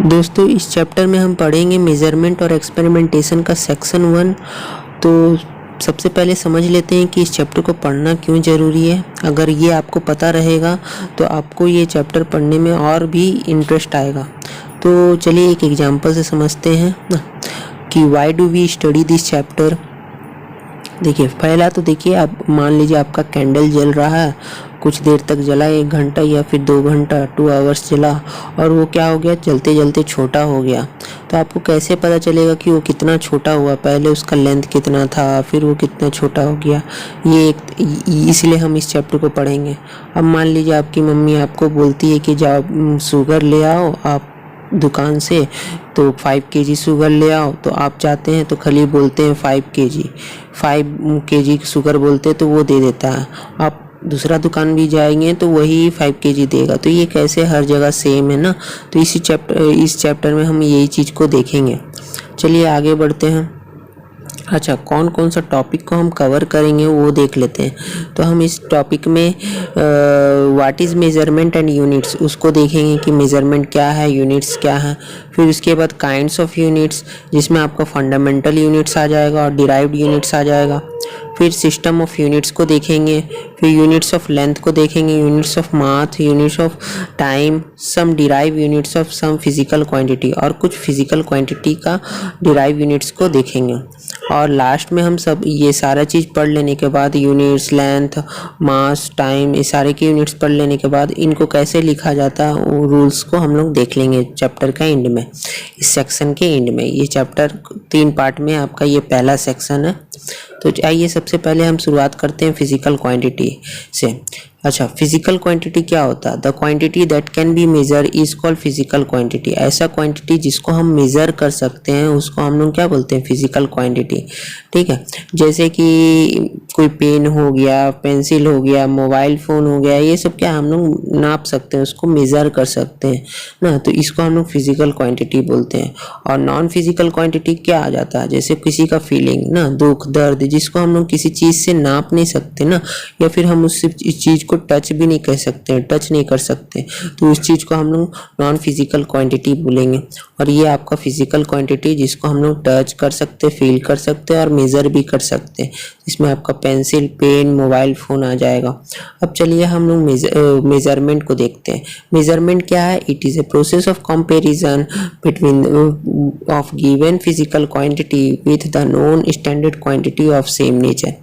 दोस्तों इस चैप्टर में हम पढ़ेंगे मेज़रमेंट और एक्सपेरिमेंटेशन का सेक्शन 1। तो सबसे पहले समझ लेते हैं कि इस चैप्टर को पढ़ना क्यों ज़रूरी है। अगर ये आपको पता रहेगा तो आपको ये चैप्टर पढ़ने में और भी इंटरेस्ट आएगा। तो चलिए एक एग्जांपल से समझते हैं ना कि why do we study this chapter. देखिए पहला तो देखिए, आप मान लीजिए आपका कैंडल जल रहा है, कुछ देर तक जला, 1 घंटा या फिर 2 घंटा 2 आवर्स जला, और वो क्या हो गया, जलते जलते छोटा हो गया। तो आपको कैसे पता चलेगा कि वो कितना छोटा हुआ, पहले उसका लेंथ कितना था फिर वो कितना छोटा हो गया। इसलिए हम इस चैप्टर को पढ़ेंगे। अब मान लीजिए आपकी मम्मी आपको बोलती है कि जाओ शुगर ले आओ आप दुकान से, तो 5 kg शुगर ले आओ। तो आप जाते हैं तो खाली बोलते हैं 5 kg शुगर बोलते हैं तो वो दे देता है। आप दूसरा दुकान भी जाएंगे तो वही 5 kg देगा। तो ये कैसे हर जगह सेम है ना। तो इस चैप्टर में हम यही चीज़ को देखेंगे। चलिए आगे बढ़ते हैं। अच्छा, कौन कौन सा टॉपिक को हम कवर करेंगे वो देख लेते हैं। तो हम इस टॉपिक में what is measurement and units उसको देखेंगे कि मेजरमेंट क्या है, यूनिट्स क्या है। फिर उसके बाद काइंड्स ऑफ यूनिट्स, जिसमें आपका फंडामेंटल यूनिट्स आ जाएगा और डिराइव्ड यूनिट्स आ जाएगा। फिर सिस्टम ऑफ यूनिट्स को देखेंगे, फिर यूनिट्स ऑफ लेंथ को देखेंगे, units of mass, units of time, some derive units of some physical quantity, और कुछ फिजिकल क्वांटिटी का डिराइव यूनिट्स को देखेंगे। और लास्ट में हम सब ये सारा चीज़ पढ़ लेने के बाद, यूनिट्स, लेंथ, मास, टाइम, ये सारे के यूनिट्स पढ़ लेने के बाद इनको कैसे लिखा जाता है वो रूल्स को हम लोग देख लेंगे चैप्टर का एंड में, इस सेक्शन के एंड में। ये चैप्टर 3 पार्ट में आपका ये पहला सेक्शन है। तो आइए सबसे पहले हम शुरुआत करते हैं फिजिकल क्वांटिटी से। अच्छा, फिजिकल क्वांटिटी क्या होता है? The quantity that can be measure is called physical quantity. ऐसा क्वांटिटी जिसको हम मेजर कर सकते हैं उसको हम लोग क्या बोलते हैं? Physical quantity. ठीक है, जैसे कि कोई पेन हो गया, पेंसिल हो गया, मोबाइल फ़ोन हो गया, ये सब क्या हम लोग नाप सकते हैं, उसको मेज़र कर सकते हैं ना। तो इसको हम लोग फिजिकल क्वांटिटी बोलते हैं। और नॉन फिजिकल क्वांटिटी क्या आ जाता है? जैसे किसी का फीलिंग ना, दुख दर्द, जिसको हम लोग किसी चीज़ से नाप नहीं सकते ना, या फिर हम उस चीज़ को टच भी नहीं कर सकते, टच नहीं कर सकते, तो उस चीज़ को हम लोग नॉन फिजिकल क्वांटिटी बोलेंगे। और ये आपका फिजिकल क्वांटिटी जिसको हम लोग टच कर सकते, फील कर सकते और मेज़र भी कर सकते हैं। इसमें आपका पेंसिल, पेन, मोबाइल फ़ोन आ जाएगा। अब चलिए हम लोग मेजरमेंट को देखते हैं। मेजरमेंट क्या है? It is a process of comparison between of given physical quantity with the known standard quantity of same nature.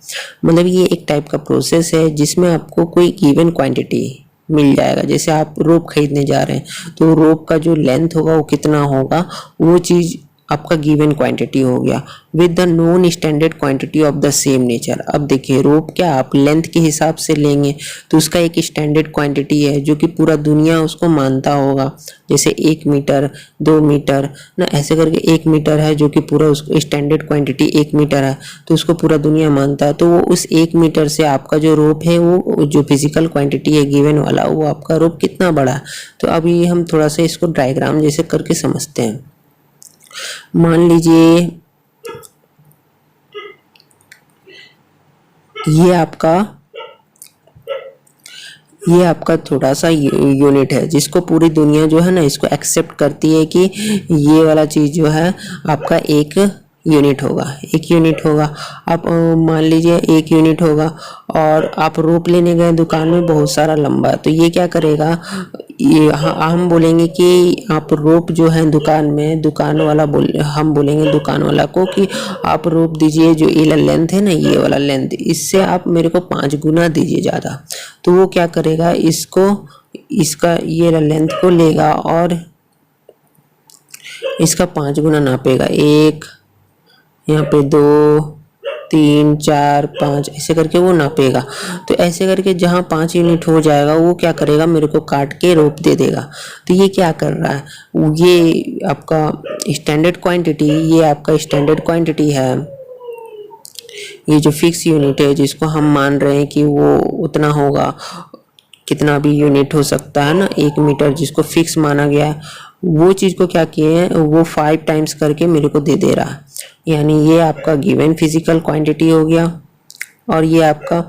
मतलब ये एक टाइप का प्रोसेस है जिसमें आपको कोई गिवन क्वांटिटी मिल जाएगा। जैसे आप रोप खरीदने जा रहे हैं तो रोप का जो लेंथ होगा वो कितना होगा, वो चीज़ आपका गिवन क्वांटिटी हो गया with the known standard quantity of the same nature. अब देखिए रोप क्या आप लेंथ के हिसाब से लेंगे तो उसका एक स्टैंडर्ड क्वांटिटी है जो कि पूरा दुनिया उसको मानता होगा। जैसे 1 मीटर, 2 मीटर ना, ऐसे करके 1 मीटर है जो कि पूरा उसको स्टैंडर्ड क्वांटिटी 1 मीटर है, तो उसको पूरा दुनिया मानता है। तो वो उस 1 मीटर से आपका जो रोप है, वो जो फिजिकल क्वांटिटी है गिवन वाला, वो आपका रोप कितना बड़ा है। तो अभी हम थोड़ा सा इसको डायग्राम जैसे करके समझते हैं। मान लीजिए ये आपका थोड़ा सा यूनिट है जिसको पूरी दुनिया जो है ना इसको एक्सेप्ट करती है कि ये वाला चीज़ जो है आपका एक यूनिट होगा। आप मान लीजिए 1 यूनिट होगा और आप रोप लेने गए दुकान में, बहुत सारा लंबा, तो ये क्या करेगा, ये हम बोलेंगे कि आप रोप जो है दुकान में, हम बोलेंगे दुकान वाला को कि आप रोप दीजिए जो ये लेंथ है ना, ये वाला लेंथ, इससे आप मेरे को 5 गुना दीजिए ज़्यादा। तो वो क्या करेगा, इसका ये लेंथ को लेगा और इसका 5 गुना नापेगा। 1, यहाँ पे 2, 3, 4, 5, ऐसे करके वो नापेगा। तो ऐसे करके जहाँ 5 यूनिट हो जाएगा वो क्या करेगा, मेरे को काट के रोप दे देगा। तो ये क्या कर रहा है, ये आपका स्टैंडर्ड क्वांटिटी, ये आपका स्टैंडर्ड क्वांटिटी है। ये जो फिक्स यूनिट है जिसको हम मान रहे हैं कि वो उतना होगा, कितना भी यूनिट हो सकता है ना, 1 मीटर जिसको फिक्स माना गया है, वो चीज़ को क्या किए हैं, वो 5 टाइम्स करके मेरे को दे दे रहा है। यानी ये आपका गिवन फिजिकल क्वांटिटी हो गया और ये आपका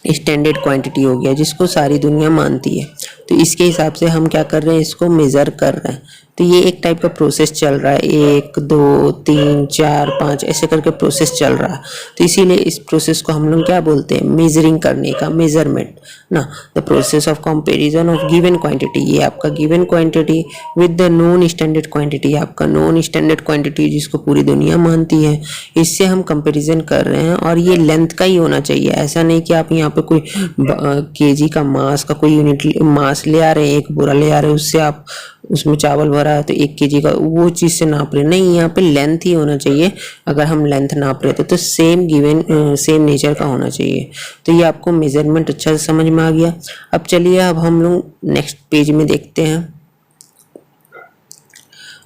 स्टैंडर्ड क्वांटिटी हो गया जिसको सारी दुनिया मानती है। तो इसके हिसाब से हम क्या कर रहे हैं, इसको मेज़र कर रहे हैं। तो ये एक टाइप का प्रोसेस चल रहा है, 1 2 3 4 5 ऐसे करके प्रोसेस चल रहा है। तो इसीलिए इस प्रोसेस को हम लोग क्या बोलते हैं, मेजरिंग करने का, मेजरमेंट ना। The process of comparison of given quantity, ये आपका given quantity with the non standard quantity, आपका नॉन स्टैंडर्ड क्वांटिटी जिसको पूरी दुनिया मानती है, इससे हम कंपैरिजन कर रहे हैं। और ये लेंथ का ही होना चाहिए, ऐसा नहीं कि आप यहाँ पे कोई केजी का मास का कोई यूनिट मास ले आ रहे हैं, एक बोरा ले आ रहे हैं, उससे आप उसमें चावल भरा है तो 1 केजी का वो चीज़ से नाप रहे, नहीं, यहाँ पे लेंथ ही होना चाहिए। अगर हम लेंथ नाप रहे थे तो सेम गिवन सेम नेचर का होना चाहिए। तो ये आपको मेजरमेंट अच्छा से समझ में आ गया। अब चलिए अब हम लोग नेक्स्ट पेज में देखते हैं।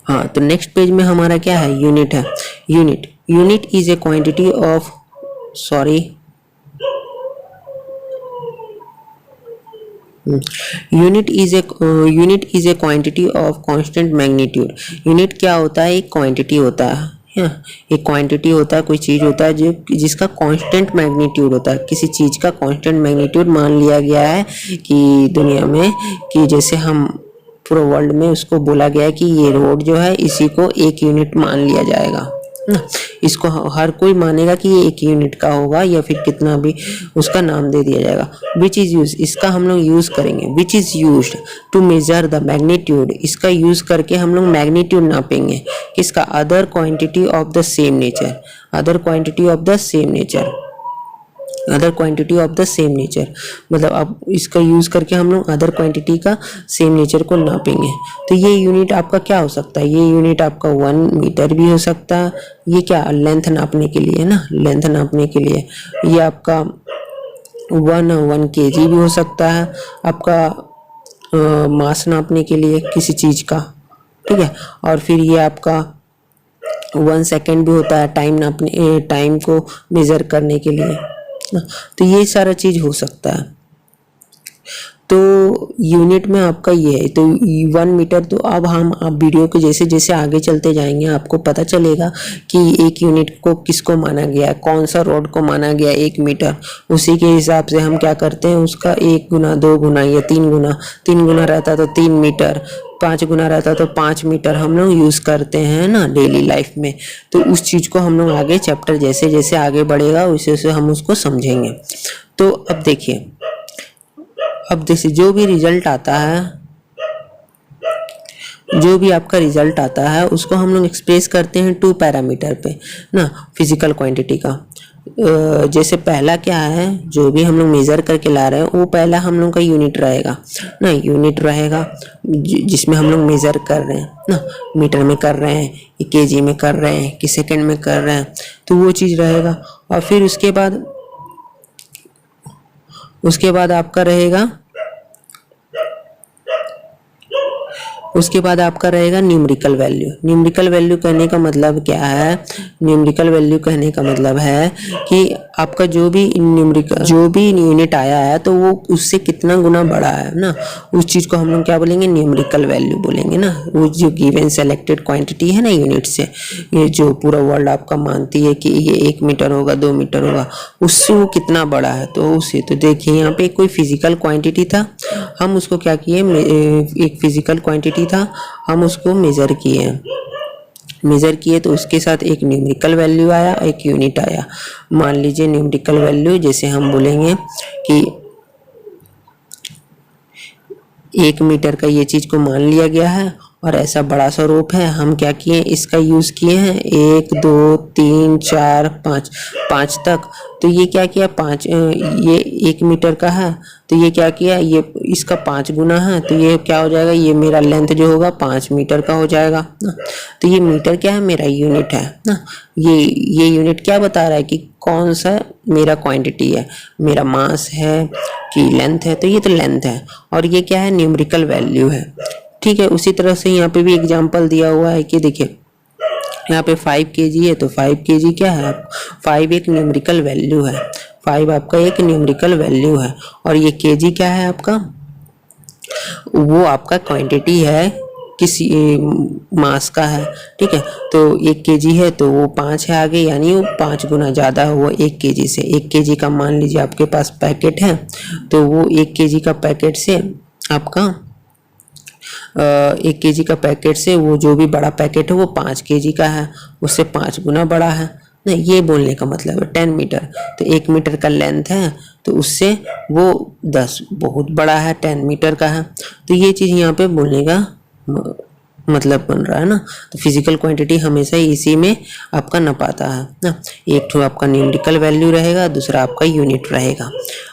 हाँ, तो नेक्स्ट पेज में हमारा क्या है, यूनिट है। Unit is a quantity of unit is a quantity of constant magnitude. Unit क्या होता है, एक क्वांटिटी होता है, एक क्वांटिटी होता है, कोई चीज़ होता है जो जिसका कांस्टेंट मैग्नीट्यूड होता है। किसी चीज़ का कांस्टेंट मैग्नीट्यूड मान लिया गया है कि दुनिया में, कि जैसे हम पूरे वर्ल्ड में उसको बोला गया है कि ये रोड जो है इसी को 1 यूनिट मान लिया जाएगा ना। इसको हर कोई मानेगा कि ये 1 यूनिट का होगा, या फिर कितना भी उसका नाम दे दिया जाएगा। विच इज़ यूज, इसका हम लोग यूज़ करेंगे। Which is used to measure the magnitude, इसका यूज़ करके हम लोग मैग्नीट्यूड नापेंगे। किसका, other quantity of the same nature, other quantity of the same nature, other quantity of the same nature. मतलब अब इसका यूज़ करके हम लोग अदर क्वांटिटी का सेम नेचर को नापेंगे। तो ये यूनिट आपका क्या हो सकता है, ये यूनिट आपका 1 मीटर भी हो सकता है। ये क्या, लेंथ नापने के लिए ना, लेंथ नापने के लिए। ये आपका 1 केजी भी हो सकता है, आपका मास नापने के लिए किसी चीज़ का, ठीक है। और फिर ये आपका 1 सेकेंड भी होता है, टाइम नापने, टाइम को मेज़र करने के लिए। तो ये सारा चीज हो सकता है। तो यूनिट में आपका ये है, तो 1 मीटर। तो अब हम वीडियो के जैसे जैसे आगे चलते जाएंगे आपको पता चलेगा कि 1 यूनिट को किसको माना गया है, कौन सा रोड को माना गया 1 मीटर। उसी के हिसाब से हम क्या करते हैं, उसका 1 गुना 2 गुना या 3 गुना, 3 गुना रहता तो 3 मीटर, 5 गुना रहता तो 5 मीटर हम लोग यूज़ करते हैं ना डेली लाइफ में। तो उस चीज़ को हम लोग आगे चैप्टर जैसे जैसे आगे बढ़ेगा वैसे वैसे हम उसको समझेंगे। तो अब देखिए, अब जैसे जो भी रिजल्ट आता है, जो भी आपका रिजल्ट आता है उसको हम लोग एक्सप्रेस करते हैं 2 पैरामीटर पे ना, फिजिकल क्वांटिटी का। जैसे पहला क्या है, जो भी हम लोग मेज़र करके ला रहे हैं वो पहला हम लोग का यूनिट रहेगा ना, यूनिट रहेगा जिसमें हम लोग मेज़र कर रहे हैं ना, मीटर में कर रहे हैं कि केजी में कर रहे हैं कि सेकंड में कर रहे हैं, तो वो चीज़ रहेगा। और फिर उसके बाद आपका रहेगा, उसके बाद आपका रहेगा न्यूमेरिकल वैल्यू। न्यूमेरिकल वैल्यू कहने का मतलब क्या है, न्यूमेरिकल वैल्यू कहने का मतलब है कि आपका जो भी यूनिट आया है तो वो उससे कितना गुना बड़ा है ना, उस चीज़ को हम लोग क्या बोलेंगे, न्यूमेरिकल वैल्यू बोलेंगे ना। वो जो गिवन सेलेक्टेड क्वांटिटी है ना यूनिट से, ये जो पूरा वर्ल्ड आपका मानती है कि ये 1 मीटर होगा 2 मीटर होगा, उससे वो कितना बड़ा है। तो उसे, तो देखिए यहाँ पे कोई फिजिकल क्वांटिटी था, हम उसको क्या किए, एक फिजिकल क्वांटिटी था, हम उसको मेज़र किए तो उसके साथ एक न्यूमेरिकल वैल्यू आया, एक यूनिट आया। मान लीजिए न्यूमेरिकल वैल्यू जैसे हम बोलेंगे कि 1 मीटर का ये चीज़ को मान लिया गया है और ऐसा बड़ा सा रोप है, हम क्या किए, इसका यूज़ किए हैं 1 2 3 4 5 तक। तो ये क्या किया, 5, ये 1 मीटर का है तो ये क्या किया, ये इसका 5 गुना है, तो ये क्या हो जाएगा, ये मेरा लेंथ जो होगा 5 मीटर का हो जाएगा ना। तो ये मीटर क्या है, मेरा यूनिट है ना। ये यूनिट क्या बता रहा है कि कौन सा मेरा क्वांटिटी है, मेरा मास है कि लेंथ है, तो ये तो लेंथ है। और ये क्या है, न्यूमेरिकल वैल्यू है, ठीक है। उसी तरह से यहाँ पे भी एग्जांपल दिया हुआ है कि देखिए यहाँ पे 5 केजी है, तो 5 केजी क्या है, 5 एक न्यूमेरिकल वैल्यू है, 5 आपका एक न्यूमेरिकल वैल्यू है। और ये केजी क्या है आपका, वो आपका क्वांटिटी है, किसी मास का है, ठीक है। तो 1 केजी है तो वो 5 है आगे, यानी वो 5 गुना ज़्यादा है वो 1 केजी से। 1 केजी का मान लीजिए आपके पास पैकेट है, तो वो 1 केजी का पैकेट से आपका 1 kg का पैकेट से वो जो भी बड़ा पैकेट है वो 5 kg का है, उससे 5 गुना बड़ा है। नहीं, ये बोलने का मतलब है 10 मीटर, तो 1 मीटर का लेंथ है तो उससे वो 10 बहुत बड़ा है, 10 मीटर का है। तो ये चीज़ यहाँ पे बोलने का मतलब बन रहा है ना। तो फिजिकल क्वांटिटी हमेशा इसी में आपका नपाता है ना। एक तो आपका न्यूमेरिकल वैल्यू रहेगा, दूसरा आपका यूनिट रहेगा।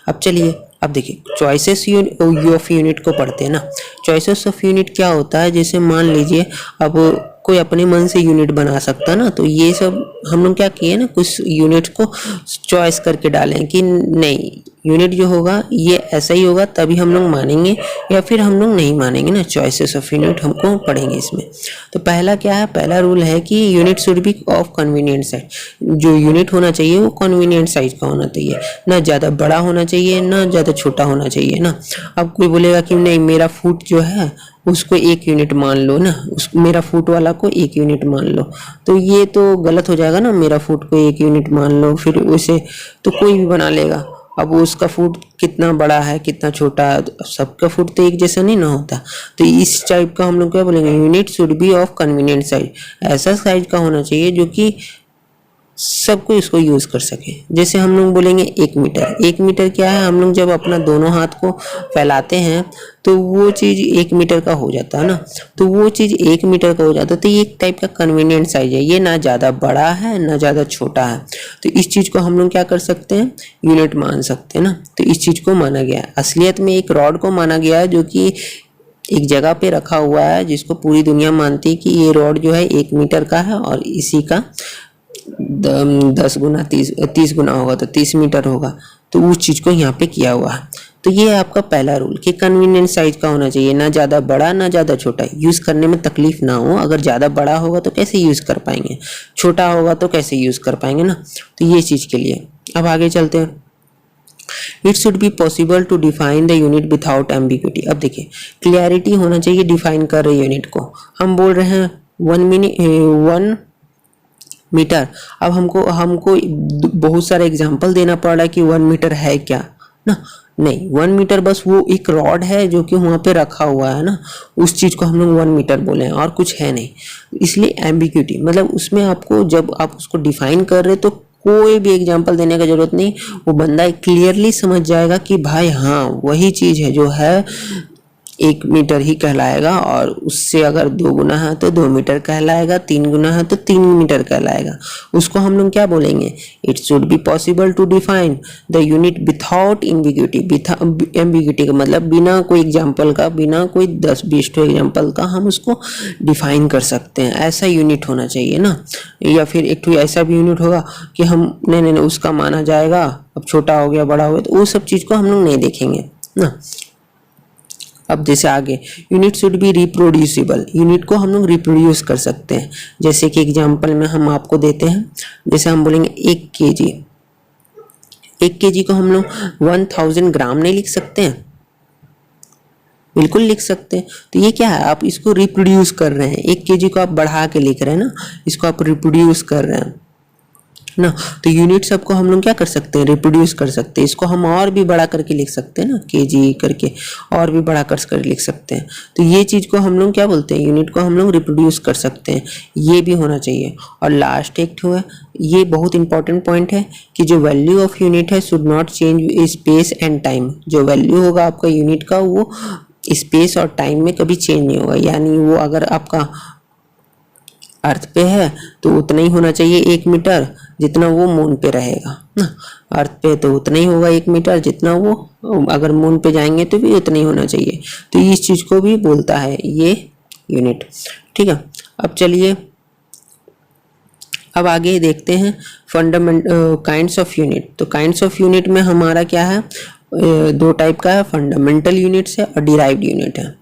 अब चलिए अब देखिए चॉइसेस ऑफ यूनिट को पढ़ते हैं ना। चॉइसेस ऑफ यूनिट क्या होता है, जैसे मान लीजिए अब कोई अपने मन से यूनिट बना सकता है ना, तो ये सब हम लोग क्या किए ना, कुछ यूनिट को चॉइस करके डालें कि नहीं यूनिट जो होगा ये ऐसा ही होगा तभी हम लोग मानेंगे या फिर हम लोग नहीं मानेंगे ना। चॉइसेस ऑफ यूनिट हमको पढ़ेंगे इसमें। तो पहला क्या है, पहला रूल है कि unit should be of convenient size. जो यूनिट होना चाहिए वो कन्वीनियंट साइज का होना चाहिए, ना ज़्यादा बड़ा होना चाहिए ना ज़्यादा छोटा होना चाहिए ना। अब कोई बोलेगा कि नहीं मेरा फुट जो है उसको 1 यूनिट मान लो ना, उस मेरा फुट वाला को 1 यूनिट मान लो, तो ये तो गलत हो जाएगा ना। मेरा फुट को 1 यूनिट मान लो, फिर उसे तो कोई भी बना लेगा। अब उसका फुट कितना बड़ा है कितना छोटा है, सबका फुट तो एक जैसा नहीं ना होता। तो इस टाइप का हम लोग क्या बोलेंगे, unit should be of convenient size. ऐसा साइज का होना चाहिए जो कि सबको इसको यूज कर सके। जैसे हम लोग बोलेंगे 1 मीटर। 1 मीटर क्या है, हम लोग जब अपना दोनों हाथ को फैलाते हैं तो वो चीज 1 मीटर का हो जाता है ना। तो वो चीज 1 मीटर का हो जाता है, तो ये एक टाइप का कन्वीनियंट साइज है। ये ना ज्यादा बड़ा है ना ज्यादा छोटा है, तो इस चीज को हम लोग क्या कर सकते हैं, यूनिट मान सकते हैं ना। तो इस चीज को माना गया है। असलियत में एक रॉड को माना गया है जो कि एक जगह पे रखा हुआ है, जिसको पूरी दुनिया मानती है कि ये रॉड जो है 1 मीटर का है और इसी का 10 गुना 30 गुना होगा तो 30 मीटर होगा। तो उस चीज को यहाँ पे किया हुआ है। तो ये है आपका पहला रूल कि कन्वीनियंट साइज का होना चाहिए, ना ज्यादा बड़ा ना ज्यादा छोटा, यूज करने में तकलीफ ना हो। अगर ज्यादा बड़ा होगा तो कैसे यूज कर पाएंगे, छोटा होगा तो कैसे यूज कर पाएंगे ना। तो ये चीज के लिए अब आगे चलते हैं। It should be possible to define the unit without ambiguity. अब देखिए क्लियरिटी होना चाहिए डिफाइन कर रहे यूनिट को। हम बोल रहे हैं 1 मीटर। अब हमको बहुत सारे एग्जाम्पल देना पड़ रहा है कि 1 मीटर है क्या ना। नहीं, 1 मीटर बस वो एक रॉड है जो कि वहां पे रखा हुआ है ना, उस चीज को हम लोग 1 मीटर बोले हैं और कुछ है नहीं। इसलिए एम्बिग्यूटी मतलब उसमें आपको जब आप उसको डिफाइन कर रहे तो कोई भी एग्जाम्पल देने का जरूरत नहीं। वो बंदा क्लियरली समझ जाएगा कि भाई हाँ वही चीज है जो है 1 मीटर ही कहलाएगा, और उससे अगर 2 गुना है तो 2 मीटर कहलाएगा, 3 गुना है तो 3 मीटर कहलाएगा। उसको हम लोग क्या बोलेंगे, it should be possible to define the unit without ambiguity. Ambiguity का मतलब बिना कोई एग्जाम्पल का, बिना कोई 10-20 एग्जाम्पल का हम उसको डिफाइन कर सकते हैं। ऐसा यूनिट होना चाहिए ना। या फिर एक तो ऐसा भी यूनिट होगा कि हम नहीं उसका माना जाएगा, अब छोटा हो गया बड़ा हो गया, तो वो सब चीज को हम लोग नहीं देखेंगे ना। अब जैसे आगे unit should be reproducible. Unit को हम लोग रिप्रोड्यूस कर सकते हैं। जैसे कि एग्जांपल में हम आपको देते हैं, जैसे हम बोलेंगे 1 kg। 1 kg को हम लोग 1000 ग्राम नहीं लिख सकते हैं, बिल्कुल लिख सकते हैं। तो ये क्या है, आप इसको रिप्रोड्यूस कर रहे हैं। 1 kg को आप बढ़ा के लिख रहे हैं ना, इसको आप रिप्रोड्यूस कर रहे हैं ना। तो यूनिट सबको हम लोग क्या कर सकते हैं, रिप्रोड्यूस कर सकते हैं। इसको हम और भी बड़ा करके लिख सकते हैं ना, केजी करके और भी बड़ा कर लिख सकते हैं। तो ये चीज को हम लोग क्या बोलते हैं, यूनिट को हम लोग रिप्रोड्यूस कर सकते हैं। ये भी होना चाहिए। और लास्ट एक है, ये बहुत इंपॉर्टेंट पॉइंट है कि जो वैल्यू ऑफ यूनिट है should not change space and time. जो वैल्यू होगा आपका यूनिट का वो स्पेस और टाइम में कभी चेंज नहीं होगा। यानी वो अगर आपका अर्थ पे है तो उतना ही होना चाहिए 1 मीटर जितना वो मून पे रहेगा ना। अर्थ पे तो उतना ही होगा 1 मीटर जितना वो, अगर मून पे जाएंगे तो भी उतना ही होना चाहिए। तो इस चीज को भी बोलता है ये यूनिट। ठीक है, अब चलिए अब आगे देखते हैं काइंड्स ऑफ यूनिट। तो काइंड्स ऑफ यूनिट में हमारा क्या है, 2 टाइप का है, फंडामेंटल यूनिट्स है और डिराइव्ड यूनिट है।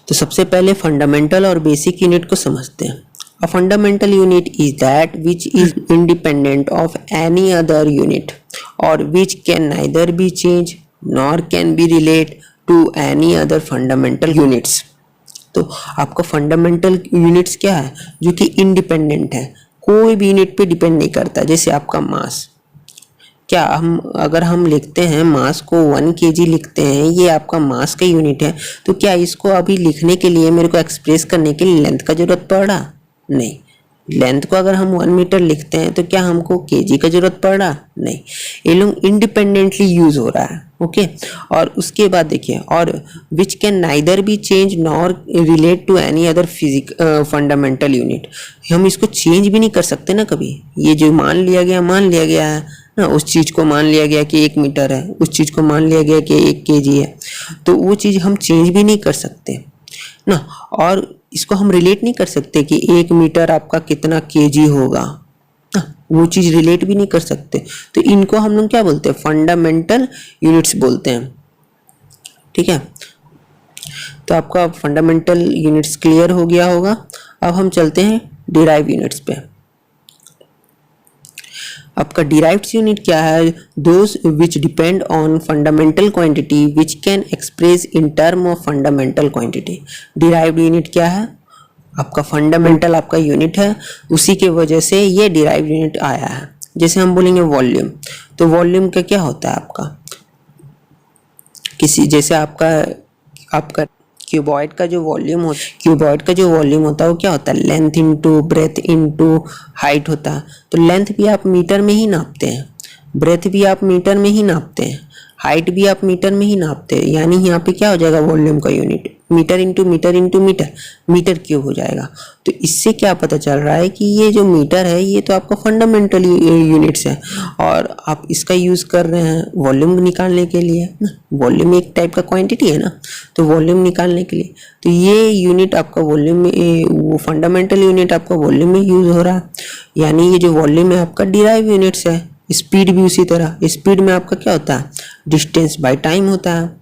तो सबसे पहले फंडामेंटल और बेसिक यूनिट को समझते हैं। A fundamental unit is that which is independent of any other unit or which can neither be changed nor can be related to any other fundamental units। तो आपका फंडामेंटल यूनिट्स क्या है, जो कि independent है, कोई भी यूनिट पे डिपेंड नहीं करता। जैसे आपका मास, क्या हम अगर हम लिखते हैं मास को 1 kg लिखते हैं, ये आपका मास का यूनिट है, तो क्या इसको अभी लिखने के लिए मेरे को एक्सप्रेस करने के लिए लेंथ का जरूरत पड़ रहा? नहीं। लेंथ को अगर हम 1 मीटर लिखते हैं तो क्या हमको केजी का जरूरत पड़ रहा? नहीं। ये लोग इंडिपेंडेंटली यूज हो रहा है। ओके और उसके बाद देखिए, और which can neither be change nor relate to any other physic fundamental unit. हम इसको चेंज भी नहीं कर सकते ना कभी। ये जो मान लिया गया है ना, उस चीज को मान लिया गया कि 1 मीटर है, उस चीज को मान लिया गया कि 1 केजी है, तो वो चीज हम चेंज भी नहीं कर सकते ना। और इसको हम रिलेट नहीं कर सकते कि 1 मीटर आपका कितना केजी होगा ना, वो चीज रिलेट भी नहीं कर सकते। तो इनको हम लोग क्या बोलते हैं? फंडामेंटल यूनिट्स बोलते हैं। ठीक है, तो आपका फंडामेंटल यूनिट्स क्लियर हो गया होगा। अब हम चलते हैं डिराइव यूनिट्स पे। आपका डिराइव्ड यूनिट क्या है? Those which depend on fundamental quantity which can express in term of fundamental quantity. Derived unit क्या है? आपका फंडामेंटल आपका यूनिट है, उसी के वजह से ये डिराइव्ड यूनिट आया है। जैसे हम बोलेंगे वॉल्यूम, तो वॉल्यूम का क्या होता है आपका? किसी जैसे आपका क्यूबॉइड का जो वॉल्यूम होता है वो क्या होता है? Length into breadth into height होता है। तो लेंथ भी आप मीटर में ही नापते हैं, ब्रेथ भी आप मीटर में ही नापते हैं, हाइट भी आप मीटर में ही नापते हैं। यानी यहाँ पे क्या हो जाएगा? वॉल्यूम का unit metre into metre into metre, metre cube हो जाएगा। तो इससे क्या पता चल रहा है कि ये जो मीटर है ये तो आपका फंडामेंटल यूनिट्स है, और आप इसका यूज कर रहे हैं वॉल्यूम निकालने के लिए ना। वॉल्यूम एक टाइप का क्वांटिटी है ना, तो वॉल्यूम निकालने के लिए तो ये यूनिट आपका वॉल्यूम में, वो फंडामेंटल यूनिट आपका वॉल्यूम में यूज हो रहा है। यानी ये जो वॉल्यूम है आपका डिराइव यूनिट्स है। स्पीड भी उसी तरह, स्पीड में आपका क्या होता है? डिस्टेंस बाय टाइम होता है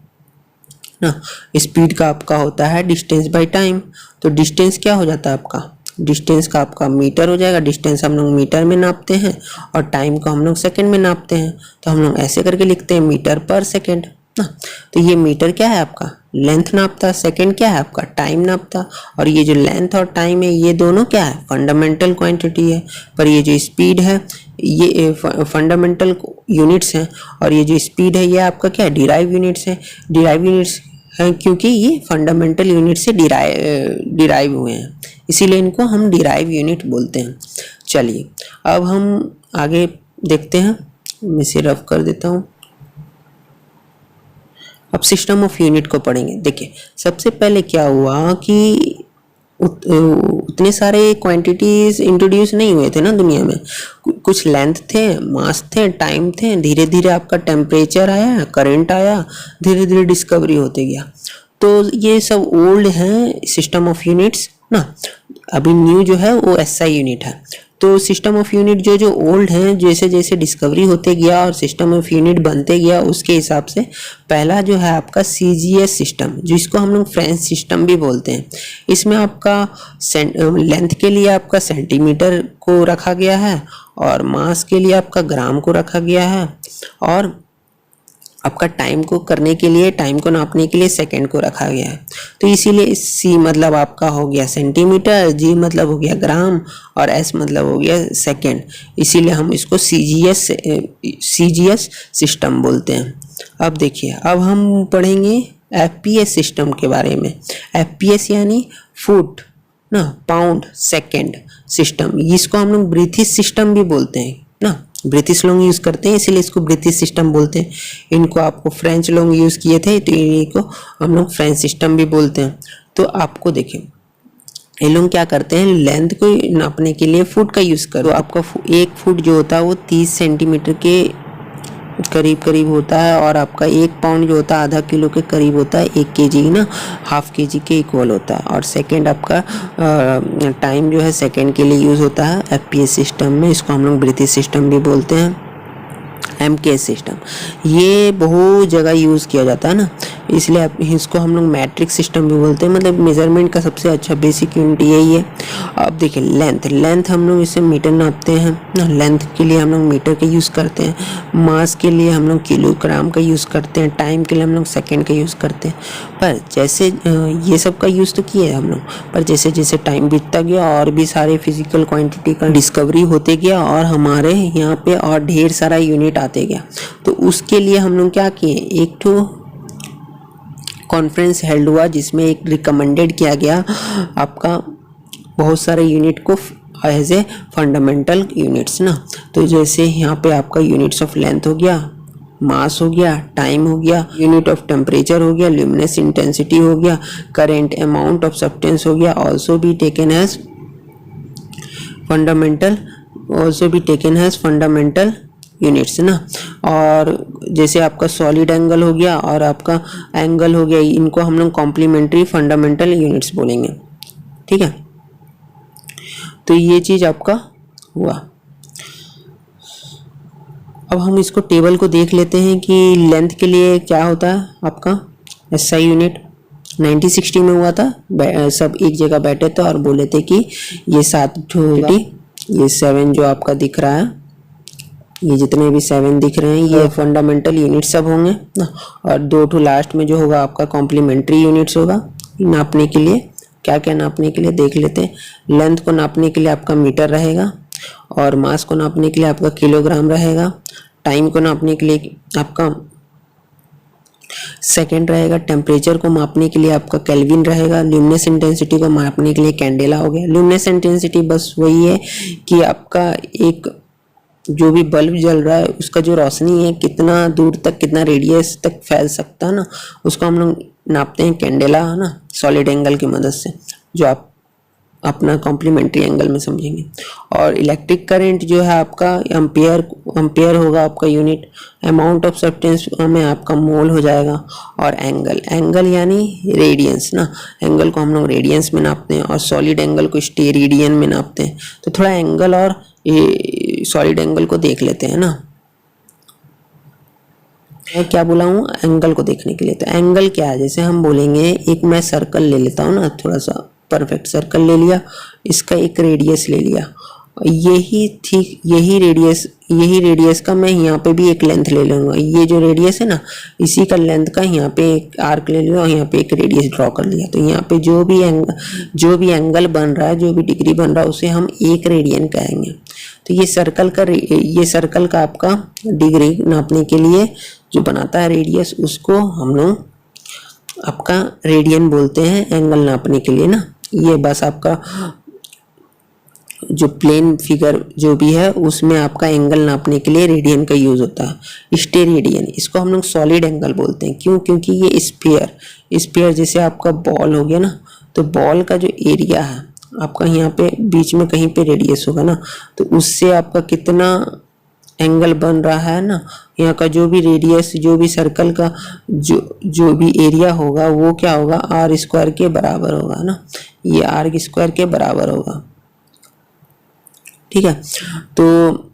ना। स्पीड का आपका होता है डिस्टेंस बाय टाइम। तो डिस्टेंस क्या हो जाता है आपका? डिस्टेंस का आपका मीटर हो जाएगा। डिस्टेंस हम लोग मीटर में नापते हैं और टाइम को हम लोग सेकंड में नापते हैं। तो हम लोग ऐसे करके लिखते हैं मीटर पर सेकंड ना। तो ये मीटर क्या है आपका? लेंथ नापता। सेकंड क्या है आपका? टाइम नापता। और ये जो लेंथ और टाइम है ये दोनों क्या है? फंडामेंटल क्वांटिटी है। पर ये जो स्पीड है ये फंडामेंटल यूनिट्स हैं, और ये जो स्पीड है ये आपका क्या है? डिराइव यूनिट्स है। डिराइव यूनिट्स हैं क्योंकि ये फंडामेंटल यूनिट से डिराइव हुए हैं, इसीलिए इनको हम डिराइव यूनिट बोलते हैं। चलिए अब हम आगे देखते हैं, मैं इसे रफ कर देता हूँ। अब सिस्टम ऑफ यूनिट को पढ़ेंगे। देखिए सबसे पहले क्या हुआ कि उतने सारे क्वांटिटीज इंट्रोड्यूस नहीं हुए थे ना दुनिया में। कुछ लेंथ थे, मास थे, टाइम थे, धीरे धीरे आपका टेम्परेचर आया, करंट आया, धीरे धीरे डिस्कवरी होते गया। तो ये सब ओल्ड हैं सिस्टम ऑफ यूनिट्स ना। अभी न्यू जो है वो एसआई यूनिट है। तो सिस्टम ऑफ यूनिट जो ओल्ड हैं, जैसे जैसे डिस्कवरी होते गया और सिस्टम ऑफ यूनिट बनते गया, उसके हिसाब से पहला जो है आपका सीजीएस सिस्टम, जिसको हम लोग फ्रेंच सिस्टम भी बोलते हैं। इसमें आपका लेंथ के लिए आपका सेंटीमीटर को रखा गया है, और मास के लिए आपका ग्राम को रखा गया है, और आपका टाइम को करने के लिए, टाइम को नापने के लिए सेकंड को रखा गया है। तो इसीलिए सी मतलब आपका हो गया सेंटीमीटर, जी मतलब हो गया ग्राम, और एस मतलब हो गया सेकंड। इसीलिए हम इसको सीजीएस सिस्टम बोलते हैं। अब देखिए, अब हम पढ़ेंगे एफपीएस सिस्टम के बारे में। एफपीएस यानी फुट ना, पाउंड सेकंड सिस्टम। इसको हम लोग ब्रिटिश सिस्टम भी बोलते हैं ना। ब्रिटिश लोग यूज करते हैं इसीलिए इसको ब्रिटिश सिस्टम बोलते हैं। इनको आपको फ्रेंच लोग यूज किए थे तो इनको हम लोग फ्रेंच सिस्टम भी बोलते हैं। तो आपको देखिए ये लोग क्या करते हैं, लेंथ को नापने के लिए फुट का यूज करते हैं। तो आपका 1 फुट जो होता है वो 30 सेंटीमीटर के करीब करीब होता है, और आपका 1 पाउंड जो होता है आधा किलो के करीब होता है। 1 केजी ना, हाफ केजी के इक्वल होता है। और सेकंड आपका टाइम जो है सेकंड के लिए यूज होता है एफपीएस सिस्टम में। इसको हम लोग ब्रिटिश सिस्टम भी बोलते हैं। एमकेएस सिस्टम ये बहुत जगह यूज किया जाता है ना। इसलिए इसको हम लोग मैट्रिक सिस्टम भी बोलते हैं। मतलब मेजरमेंट का सबसे अच्छा बेसिक यूनिट यही है। अब देखिए लेंथ हम लोग इसे मीटर नापते हैं ना, लेंथ के लिए हम लोग मीटर का यूज़ करते हैं। मास के लिए हम लोग किलोग्राम का यूज़ करते हैं। टाइम के लिए हम लोग सेकेंड का यूज़ करते हैं। पर जैसे ये सब का यूज़ तो किए हम लोग, पर जैसे जैसे टाइम बीतता गया और भी सारे फिजिकल क्वांटिटी का डिस्कवरी होते गया और हमारे यहाँ पे और ढेर सारा यूनिट आते गया, तो उसके लिए हम लोग क्या किए, एक तो कॉन्फ्रेंस हेल्ड हुआ जिसमें एक रिकमेंडेड किया गया आपका बहुत सारे यूनिट को एज ए फंडामेंटल यूनिट्स ना। तो जैसे यहाँ पे आपका यूनिट्स ऑफ लेंथ हो गया, मास हो गया, टाइम हो गया, यूनिट ऑफ टेम्परेचर हो गया, ल्यूमिनेस इंटेंसिटी हो गया, करेंट अमाउंट ऑफ सब्सटेंस हो गया, also be taken as fundamental, also be taken as fundamental units ना। और जैसे आपका सॉलिड एंगल हो गया और आपका एंगल हो गया, इनको हम लोग कॉम्प्लीमेंट्री फंडामेंटल यूनिट्स बोलेंगे। ठीक है, तो ये चीज़ आपका हुआ। अब हम इसको टेबल को देख लेते हैं कि लेंथ के लिए क्या होता है आपका एसआई यूनिट। 1960 में हुआ था, सब एक जगह बैठे थे और बोले थे कि ये 7 होगा, ये 7 जो आपका दिख रहा है, ये जितने भी 7 दिख रहे हैं ये फंडामेंटल यूनिट सब होंगे ना। और 2 लास्ट में जो होगा आपका कॉम्प्लीमेंट्री यूनिट्स होगा। नापने के लिए क्या क्या नापने के लिए देख लेते हैं। लेंथ को नापने के लिए आपका मीटर रहेगा, और मास को नापने के लिए आपका किलोग्राम रहेगा, टाइम को नापने के लिए आपका सेकेंड रहेगा, टेम्परेचर को मापने के लिए आपका केल्विन रहेगा, ल्यूमिनेस इंटेंसिटी को मापने के लिए कैंडेला हो गया। ल्यूमिनेस इंटेंसिटी बस वही है कि आपका एक जो भी बल्ब जल रहा है उसका जो रोशनी है कितना दूर तक, कितना रेडियस तक फैल सकता है ना, उसको हम लोग नापते हैं कैंडेला है ना, सॉलिड एंगल की मदद से, जो आप अपना कॉम्प्लीमेंट्री एंगल में समझेंगे। और इलेक्ट्रिक करंट जो है आपका एम्पियर होगा आपका यूनिट, अमाउंट ऑफ सब्सटेंस में आपका मोल हो जाएगा, और एंगल यानी रेडियंस ना, एंगल को हम लोग रेडियंस में नापते हैं और सॉलिड एंगल को स्टेरेडियन में नापते हैं। तो थोड़ा एंगल और ये सॉलिड एंगल को देख लेते हैं ना। मैं क्या बोला हूँ एंगल को देखने के लिए, तो एंगल क्या है, जैसे हम बोलेंगे एक मैं सर्कल ले लेता हूँ ना, थोड़ा सा परफेक्ट सर्कल ले लिया, इसका एक रेडियस ले लिया, यही रेडियस का मैं यहाँ पे भी एक लेंथ ले लूँगा। ये जो रेडियस है ना, इसी का लेंथ का यहाँ पे एक आर्क ले लिया और यहाँ पे एक रेडियस ड्रॉ कर लिया। तो यहाँ पे जो भी एंगल बन रहा है, जो भी डिग्री बन रहा है, उसे हम 1 रेडियन कहेंगे। तो ये सर्कल का आपका डिग्री नापने के लिए जो बनाता है रेडियस, उसको हम लोग आपका रेडियन बोलते हैं एंगल नापने के लिए ना। ये बस आपका जो प्लेन फिगर जो भी है उसमें आपका एंगल नापने के लिए रेडियन का यूज होता है, स्टेरेडियन। इसको हम लोग सॉलिड एंगल बोलते हैं। क्यों? क्योंकि ये स्फीयर जैसे आपका बॉल हो गया ना, तो बॉल का जो एरिया है आपका यहाँ पे बीच में कहीं पे रेडियस होगा ना, तो उससे आपका कितना एंगल बन रहा है ना, यहाँ का जो भी रेडियस, जो भी सर्कल का जो भी एरिया होगा वो क्या होगा, आर स्क्वायर के बराबर होगा ना। ये आर स्क्वायर के बराबर होगा। ठीक है, तो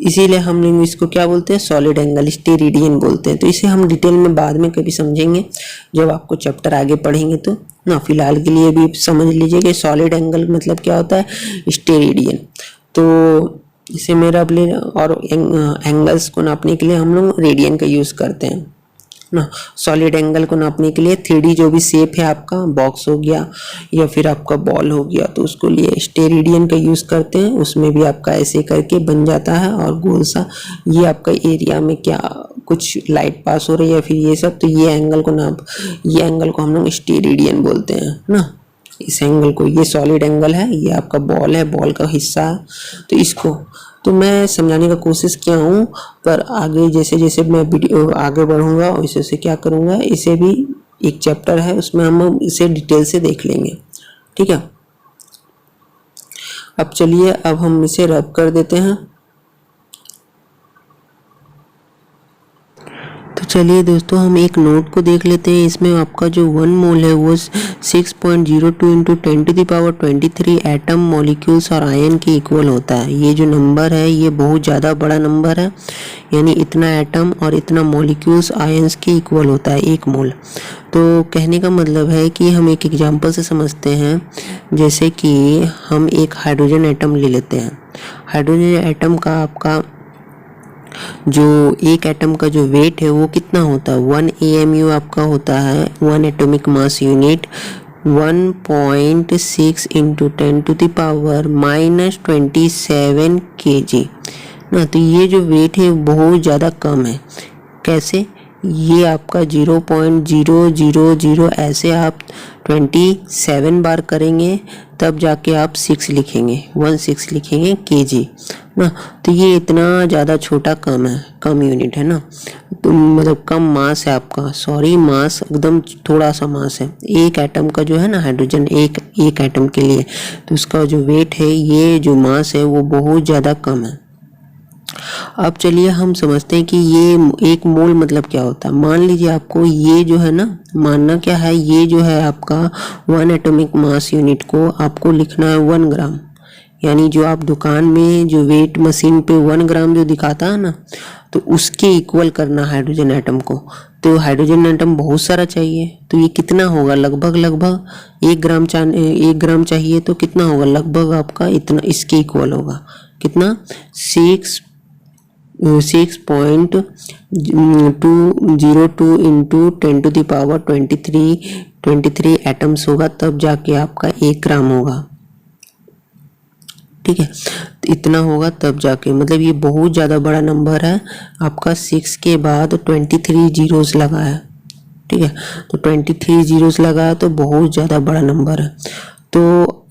इसीलिए हम लोग इसको क्या बोलते हैं, सॉलिड एंगल, स्टेरेडियन बोलते हैं। तो इसे हम डिटेल में बाद में कभी समझेंगे जब आपको चैप्टर आगे पढ़ेंगे तो ना। फिलहाल के लिए भी समझ लीजिए कि सॉलिड एंगल मतलब क्या होता है, स्टेरेडियन। तो इसे मेरा और एंगल्स को नापने के लिए हम लोग रेडियन का यूज करते हैं ना। सॉलिड एंगल को नापने के लिए 3D जो भी शेप है आपका, बॉक्स हो गया या फिर आपका बॉल हो गया, तो उसको लिए स्टेरेडियन का यूज करते हैं। उसमें भी आपका ऐसे करके बन जाता है और गोल सा, ये आपका एरिया में क्या कुछ लाइट पास हो रही है फिर ये सब, तो ये एंगल को हम लोग स्टेरेडियन बोलते हैं ना। इस एंगल को, ये सॉलिड एंगल है, ये आपका बॉल है, बॉल का हिस्सा है। तो इसको तो मैं समझाने का कोशिश किया हूँ, पर आगे जैसे जैसे मैं वीडियो आगे बढ़ूंगा वैसे वैसे क्या करूँगा, इसे भी एक चैप्टर है उसमें हम इसे डिटेल से देख लेंगे। ठीक है, अब चलिए अब हम इसे रब कर देते हैं। तो चलिए दोस्तों हम एक नोट को देख लेते हैं। इसमें आपका जो 1 मोल है वो 6.02 इंटू 10⁻23 एटम मॉलिक्यूल्स और आयन के इक्वल होता है। ये जो नंबर है ये बहुत ज़्यादा बड़ा नंबर है, यानी इतना एटम और इतना मॉलिक्यूल्स आयंस के इक्वल होता है 1 मोल। तो कहने का मतलब है कि हम एक एग्जांपल से समझते हैं। जैसे कि हम एक हाइड्रोजन एटम ले लेते हैं। हाइड्रोजन एटम का आपका जो एक एटम का जो वेट है वो कितना होता है, 1 AMU आपका होता है, 1 atomic mass unit 1.6 into 10⁻⁻27 kg ना। तो ये जो वेट है बहुत ज़्यादा कम है। कैसे, ये आपका 0.000 ऐसे आप 27 बार करेंगे तब जाके आप 6 लिखेंगे, 16 लिखेंगे kg ना। तो ये इतना ज़्यादा छोटा कम यूनिट है ना। तो मतलब कम मास है आपका, सॉरी मास एकदम थोड़ा सा मास है एक एटम का जो है ना, हाइड्रोजन एक एटम के लिए। तो उसका जो वेट है, ये जो मास है वो बहुत ज़्यादा कम है। अब चलिए हम समझते हैं कि ये 1 मोल मतलब क्या होता है। मान लीजिए आपको ये जो है ना, मानना क्या है, ये जो है आपका 1 एटॉमिक मास यूनिट को आपको लिखना है 1 ग्राम। यानी जो आप दुकान में जो वेट मशीन पे 1 ग्राम जो दिखाता है ना, तो उसके इक्वल करना हाइड्रोजन एटम को। तो हाइड्रोजन एटम बहुत सारा चाहिए, तो ये कितना होगा, लगभग 1 ग्राम चाहिए। तो कितना होगा, लगभग आपका इतना इसके इक्वल होगा। कितना, 6.202 इंटू 10⁻23 एटम्स होगा, तब जाके आपका 1 ग्राम होगा। ठीक है, तो इतना होगा तब जाके, मतलब ये बहुत ज़्यादा बड़ा नंबर है। आपका 6 के बाद 23 जीरोस लगा है। ठीक है, तो 23 जीरोस लगा है तो बहुत ज़्यादा बड़ा नंबर है। तो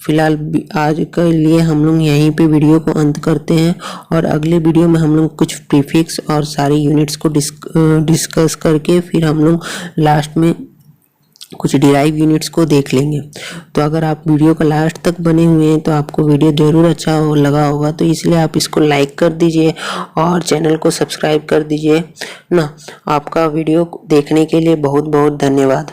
फिलहाल आज के लिए हम लोग यहीं पे वीडियो को अंत करते हैं, और अगले वीडियो में हम लोग कुछ प्रीफिक्स और सारी यूनिट्स को डिस्कस करके फिर हम लोग लास्ट में कुछ डिराइव यूनिट्स को देख लेंगे। तो अगर आप वीडियो का लास्ट तक बने हुए हैं तो आपको वीडियो ज़रूर अच्छा लगा होगा, तो इसलिए आप इसको लाइक कर दीजिए और चैनल को सब्सक्राइब कर दीजिए ना। आपका वीडियो देखने के लिए बहुत बहुत धन्यवाद।